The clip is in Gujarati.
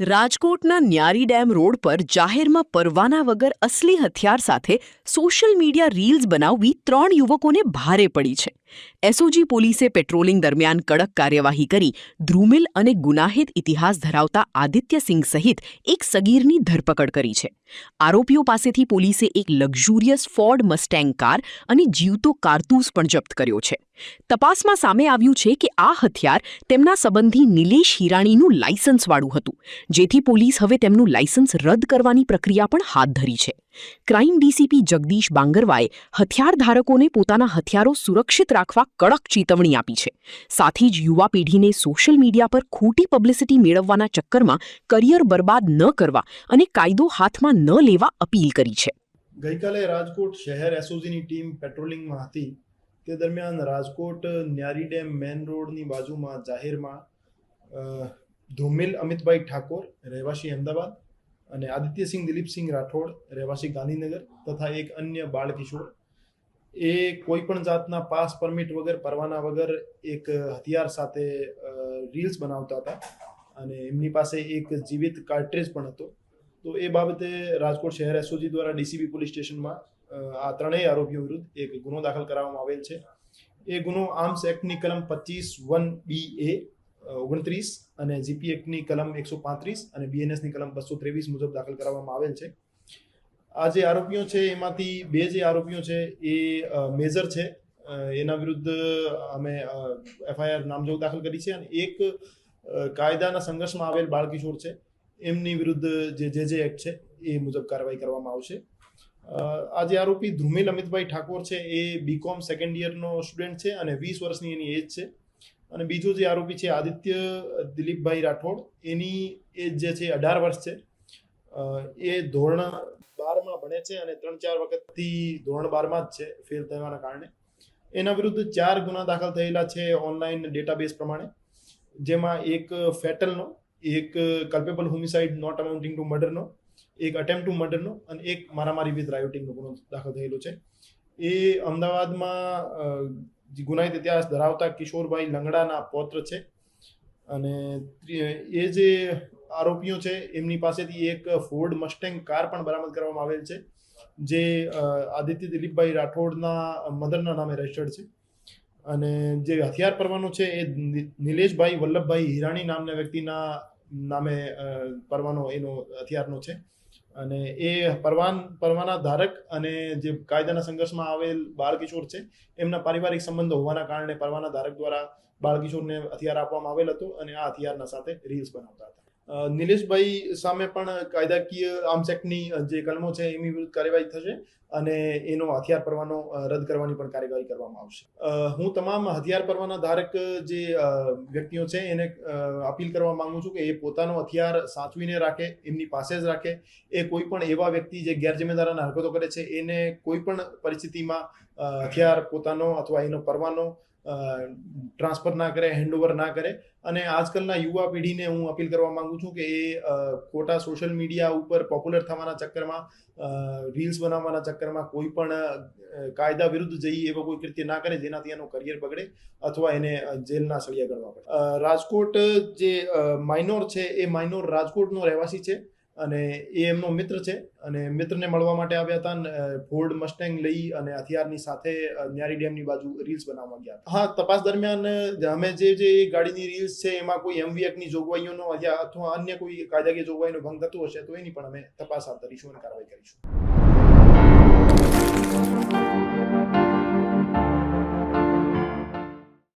રાજકોટના ન્યારી ડેમ રોડ પર જાહેરમાં પરવાના વગર અસલી હથિયાર સાથે સોશિયલ મીડિયા રીલ્સ બનાવવી 3 યુવકોને ભારે પડી છે. એસઓજી પોલીસે પેટ્રોલિંગ દરમિયાન કડક કાર્યવાહી કરી ધ્રુમિલ અને ગુનાહિત ઇતિહાસ ધરાવતા આદિત્ય સિંઘ સહિત એક સગીરની ધરપકડ કરી છે. આરોપીઓ પાસેથી પોલીસે એક લક્ઝુરિયસ ફોર્ડ મસ્ટેંગ કાર અને જીવતો કારતૂસ પણ જપ્ત કર્યો છે. તપાસમાં સામે આવ્યું છે કે આ હથિયાર તેમના સંબંધી નિલેશ હિરાણીનું લાયસન્સવાળું હતું, જેથી પોલીસ હવે તેમનું લાયસન્સ રદ કરવાની પ્રક્રિયા પણ હાથ ધરી છે. ક્રાઇમ ડીસીપી જગદીશ બાંગરવાએ હથિયાર ધારકોને પોતાના હથિયારો સુરક્ષિત રાખવા કડક ચેતવણી આપી છે. સાથે જ યુવા પેઢીને સોશિયલ મીડિયા પર ખોટી પબ્લિસિટી મેળવવાના ચક્કરમાં કરિયર બરબાદ ન કરવા અને કાયદો હાથમાં ન લેવા અપીલ કરી છે. ગઈકાલે રાજકોટ શહેર એસઓજીની ટીમ પેટ્રોલિંગમાં હતી. તે દરમિયાન રાજકોટ ન્યારી ડેમ મેન રોડની બાજુમાં જાહેરમાં ધ્રુમિલ અમિતભાઈ ઠાકોર રહેવાસી અમદાવાદ અને આદિત્યસિંહ દિલીપસિંહ રાઠોડ રહેવાસી ગાંધીનગર તથા એક અન્ય બાળકિશોર એ કોઈ પણ જાતના પાસ પરમિટ વગર પરવાના વગર એક હથિયાર સાથે રીલ્સ બનાવતા હતા અને એમની પાસે એક જીવિત કાર્ટ્રેજ પણ હતો. તો એ બાબતે રાજકોટ શહેર એસઓજી દ્વારા ડીસીબી પોલીસ સ્ટેશનમાં આ ત્રણેય આરોપીઓ વિરુદ્ધ એક ગુનો દાખલ કરાવવામાં આવેલ છે. એ ગુનો આર્મ્સ એક્ટની કલમ 25(1)(b)(a) 29 અને જીપી એક્ટની કલમ 135 અને બીએનએસની કલમ 223 મુજબ દાખલ કરવામાં આવેલ છે. આ જે આરોપીઓ છે એમાંથી બે જે આરોપીઓ છે એ મેજર છે, એના વિરુદ્ધ અમે એફઆઈઆર નામજોગ દાખલ કરી છે અને એક કાયદાના સંઘર્ષમાં આવેલ બાળકિશોર છે, એમની વિરુદ્ધ જે એક્ટ છે એ મુજબ કાર્યવાહી કરવામાં આવશે. આ જે આરોપી ધ્રુમિલ અમિતભાઈ ઠાકોર છે એ બીકોમ સેકન્ડ યરનો સ્ટુડન્ટ છે અને 20 વર્ષની એની એજ છે. અને બીજો જે આરોપી છે આદિત્ય દિલીપભાઈ રાઠોડ, એની એજ જે છે 18 વર્ષ છે. એ ધોરણ 12માં ભણે છે અને 3-4 વખતથી ધોરણ 12માં જ છે ફેલ થવાના કારણે. એના વિરુદ્ધ 4 ગુના દાખલ થયેલા છે ઓનલાઈન ડેટાબેઝ પ્રમાણે, જેમાં એક ફેટલનો, એક કલ્પેબલ હોમિસાઇડ નોટ અમાઉન્ટિંગ ટુ મર્ડરનો, એક અટેમ્પ્ટ ટુ મર્ડરનો અને એક મારામારી વિથ રાયોટિંગનો ગુનો દાખલ થયેલો છે. એ અમદાવાદમાં ગુનાહિત ઇતિહાસ ધરાવતા કિશોરભાઈ લંગડાના પૌત્ર છે. અને એ જે આરોપીઓ છે એમની પાસેથી એક ફોર્ડ મસ્ટેંગ કાર પણ બરામદ કરવામાં આવેલ છે, જે આદિત્ય દિલીપભાઈ રાઠોડના મધરના નામે રજિસ્ટર્ડ છે. અને જે હથિયાર પરવાનો છે એ નિલેશભાઈ વલ્લભભાઈ હિરાણી નામના વ્યક્તિના નામે પરવાનો એનો હથિયારનો છે. અને એ પરવાના ધારક અને જે કાયદાના સંઘર્ષમાં આવેલ બાળકિશોર છે એમના પારિવારિક સંબંધો હોવાના કારણે પરવાના ધારક દ્વારા બાળકિશોરને હથિયાર આપવામાં આવેલ હતો અને આ હથિયારના સાથે રીલ્સ બનાવતા હતા. નિલેશભાઈ સામે પણ કાયદાકીય આર્મ્સ એક્ટની જે કલમો છે એની વિરુદ્ધ કાર્યવાહી થશે અને એનો હથિયાર પરવાનો રદ કરવાની પણ કાર્યવાહી કરવામાં આવશે. હું તમામ હથિયાર પરવાના ધારક જે વ્યક્તિઓ છે એને અપીલ કરવા માંગુ છું કે એ પોતાનો હથિયાર સાચવીને રાખે, એમની પાસે જ રાખે. એ કોઈ પણ એવા વ્યક્તિ જે ગેરજિમ્મેદારાના હરકતો કરે છે એને કોઈ પણ પરિસ્થિતિમાં હથિયાર પોતાનો અથવા એનો પરવાનો ટ્રાન્સફર ના કરે, હેન્ડઓવર ના કરે. અને આજકાલના યુવા પેઢીને હું અપીલ કરવા માંગુ છું કે એ ખોટા સોશિયલ મીડિયા ઉપર પોપ્યુલર થવાના ચક્કરમાં, રીલ્સ બનાવવાના ચક્કરમાં કોઈ પણ કાયદા વિરુદ્ધ જઈ એવો કોઈ કૃત્ય ના કરે જેનાથી એનો કરિયર બગડે અથવા એને જેલના સળિયા ગળવા પડે. રાજકોટ જે માઇનોર છે એ માઇનોર રાજકોટનો રહેવાસી છે અને એ એમનો મિત્ર છે અને મિત્રને મળવા માટે આવ્યા હતા. ફોર્ડ મસ્ટેંગ લઈ અને હથિયારની સાથે ન્યારી ડેમની બાજુ રીલ્સ બનાવવા ગયા હતા. હા, તપાસ દરમિયાન અમે જે ગાડીની રીલ્સ છે એમાં કોઈ એમવી એક્ટની જોગવાઈઓનો અથવા અન્ય કોઈ કાયદાકીય જોગવાઈનો ભંગ થતો હશે તો એની પણ અમે તપાસ હાથ ધરીશું અને કાર્યવાહી કરીશું.